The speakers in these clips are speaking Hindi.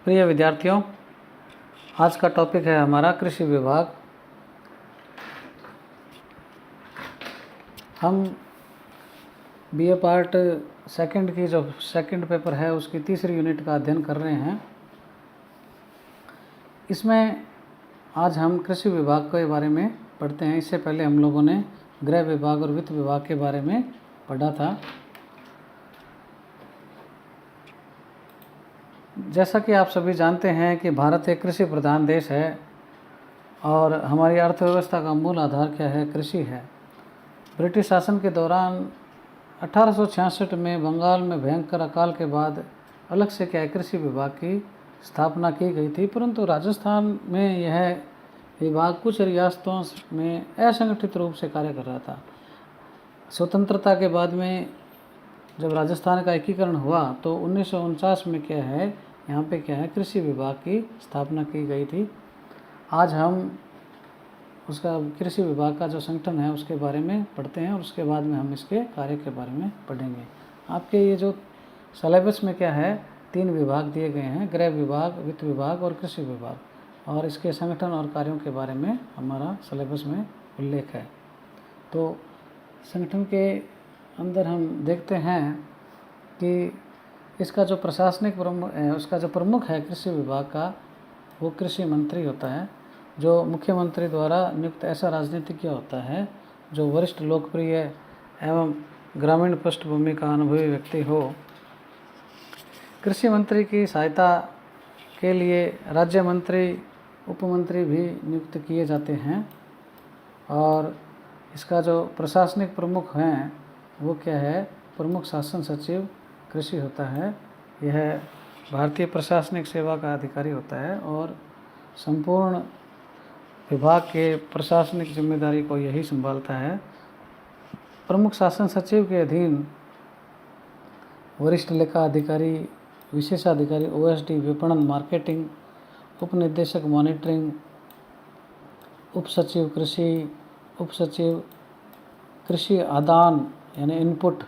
प्रिय विद्यार्थियों, आज का टॉपिक है हमारा कृषि विभाग। हम बीए पार्ट सेकंड की जो सेकंड पेपर है उसकी तीसरी यूनिट का अध्ययन कर रहे हैं। इसमें आज हम कृषि विभाग के बारे में पढ़ते हैं। इससे पहले हम लोगों ने गृह विभाग और वित्त विभाग के बारे में पढ़ा था। जैसा कि आप सभी जानते हैं कि भारत एक कृषि प्रधान देश है और हमारी अर्थव्यवस्था का मूल आधार क्या है? कृषि है। ब्रिटिश शासन के दौरान 1866 में बंगाल में भयंकर अकाल के बाद अलग से क्या है कृषि विभाग की स्थापना की गई थी, परंतु राजस्थान में यह विभाग कुछ रियासतों में असंगठित रूप से कार्य कर रहा था। स्वतंत्रता के बाद में जब राजस्थान का एकीकरण हुआ तो 1949 में क्या है यहाँ पे क्या है कृषि विभाग की स्थापना की गई थी। आज हम उसका कृषि विभाग का जो संगठन है उसके बारे में पढ़ते हैं और उसके बाद में हम इसके कार्य के बारे में पढ़ेंगे। आपके ये जो सिलेबस में क्या है 3 विभाग दिए गए हैं, गृह विभाग, वित्त विभाग और कृषि विभाग, और इसके संगठन और कार्यों के बारे में हमारा सिलेबस में उल्लेख है। तो संगठन के अंदर हम देखते हैं कि इसका जो प्रशासनिक प्रमुख है, उसका जो प्रमुख है कृषि विभाग का, वो कृषि मंत्री होता है, जो मुख्यमंत्री द्वारा नियुक्त ऐसा राजनीतिज्ञ होता है जो वरिष्ठ, लोकप्रिय एवं ग्रामीण पृष्ठभूमि का अनुभवी व्यक्ति हो। कृषि मंत्री की सहायता के लिए राज्य मंत्री, उपमंत्री भी नियुक्त किए जाते हैं और इसका जो प्रशासनिक प्रमुख हैं वो क्या है, प्रमुख शासन सचिव कृषि होता है। यह भारतीय प्रशासनिक सेवा का अधिकारी होता है और संपूर्ण विभाग के प्रशासनिक जिम्मेदारी को यही संभालता है। प्रमुख शासन सचिव के अधीन वरिष्ठ लेखा अधिकारी, विशेषाधिकारी, ओएसडी, विपणन, मार्केटिंग, उप निदेशक मॉनिटरिंग, उप सचिव कृषि, उप सचिव कृषि आदान यानी इनपुट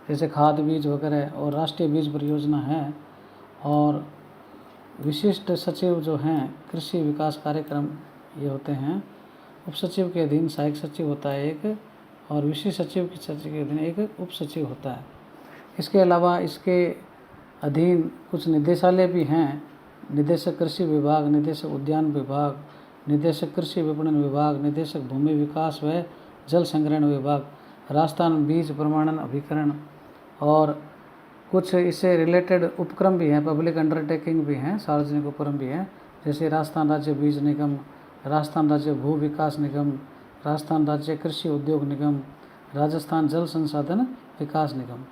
जैसे खाद, बीज वगैरह, और राष्ट्रीय बीज परियोजना है, और विशिष्ट सचिव जो हैं कृषि विकास कार्यक्रम ये होते हैं। उप सचिव के अधीन सहायक सचिव होता है एक, और विशेष सचिव के अधीन एक उप सचिव होता है। इसके अलावा इसके अधीन कुछ निदेशालय भी हैं, निदेशक कृषि विभाग, निदेशक उद्यान विभाग, निदेशक कृषि विपणन विभाग, निदेशक भूमि विकास व जल संग्रहण विभाग, राजस्थान बीज प्रमाणन अभिकरण, और कुछ इससे रिलेटेड उपक्रम भी हैं, पब्लिक अंडरटेकिंग भी हैं, सार्वजनिक उपक्रम भी हैं, जैसे राजस्थान राज्य बीज निगम, राजस्थान राज्य भू विकास निगम, राजस्थान राज्य कृषि उद्योग निगम, राजस्थान जल संसाधन विकास निगम।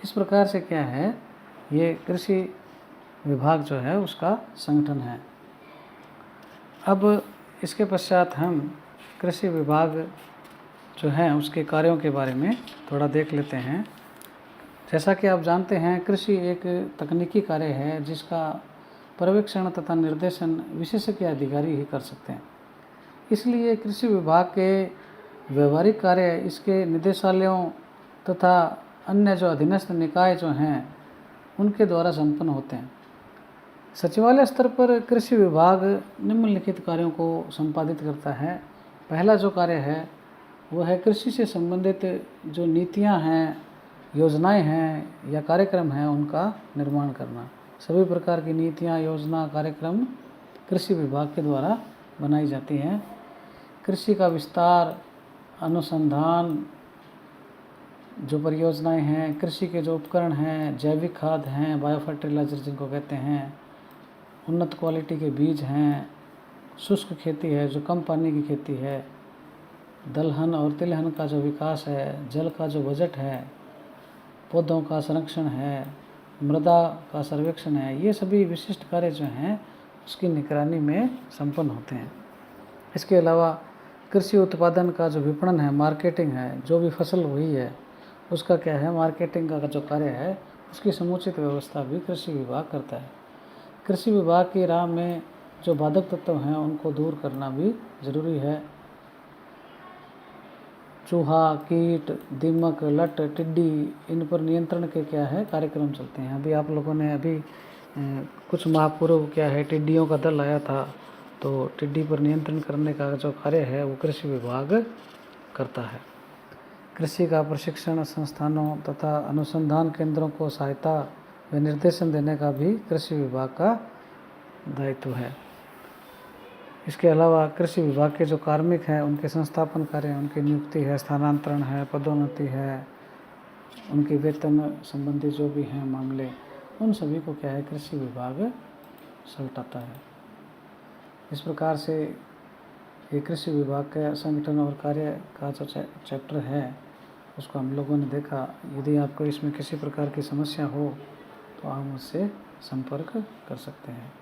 इस प्रकार से क्या है ये कृषि विभाग जो है उसका संगठन है। अब इसके पश्चात हम कृषि विभाग जो है उसके कार्यों के बारे में थोड़ा देख लेते हैं। जैसा कि आप जानते हैं कृषि एक तकनीकी कार्य है जिसका पर्यवेक्षण तथा निर्देशन विशेषज्ञ अधिकारी ही कर सकते हैं। इसलिए कृषि विभाग के व्यवहारिक कार्य इसके निदेशालयों तथा अन्य जो अधीनस्थ निकाय जो हैं उनके द्वारा संपन्न होते हैं। सचिवालय स्तर पर कृषि विभाग निम्नलिखित कार्यों को संपादित करता है। पहला जो कार्य है वो है कृषि से संबंधित जो नीतियां हैं, योजनाएं हैं या कार्यक्रम हैं उनका निर्माण करना। सभी प्रकार की नीतियां, योजना, कार्यक्रम कृषि विभाग के द्वारा बनाई जाती हैं। कृषि का विस्तार, अनुसंधान, जो परियोजनाएं हैं, कृषि के जो उपकरण हैं, जैविक खाद हैं, बायो फर्टिलाइजर जिनको कहते हैं, उन्नत क्वालिटी के बीज हैं, शुष्क खेती है जो कम पानी की खेती है, दलहन और तिलहन का जो विकास है, जल का जो बजट है, पौधों का संरक्षण है, मृदा का सर्वेक्षण है, ये सभी विशिष्ट कार्य जो हैं उसकी निगरानी में संपन्न होते हैं। इसके अलावा कृषि उत्पादन का जो विपणन है, मार्केटिंग है, जो भी फसल हुई है उसका क्या है मार्केटिंग का जो कार्य है उसकी समुचित व्यवस्था भी कृषि विभाग करता है। कृषि विभाग की राह में जो बाधक तत्व हैं उनको दूर करना भी जरूरी है। चूहा, कीट, दीमक, लट, टिड्डी, इन पर नियंत्रण के क्या है कार्यक्रम चलते हैं। अभी आप लोगों ने कुछ माह पूर्व क्या है, टिड्डियों का दल आया था, तो टिड्डी पर नियंत्रण करने का जो कार्य है वो कृषि विभाग करता है। कृषि का प्रशिक्षण संस्थानों तथा अनुसंधान केंद्रों को सहायता व निर्देशन देने का भी कृषि विभाग का दायित्व है। इसके अलावा कृषि विभाग के जो कार्मिक हैं उनके संस्थापन कार्य, उनकी नियुक्ति है, स्थानांतरण है, पदोन्नति है, उनके वेतन संबंधी जो भी हैं मामले, उन सभी को क्या है कृषि विभाग समेटाता है। इस प्रकार से ये कृषि विभाग का संगठन और कार्य का जो चैप्टर है उसको हम लोगों ने देखा। यदि आपको इसमें किसी प्रकार की समस्या हो तो आप मुझसे संपर्क कर सकते हैं।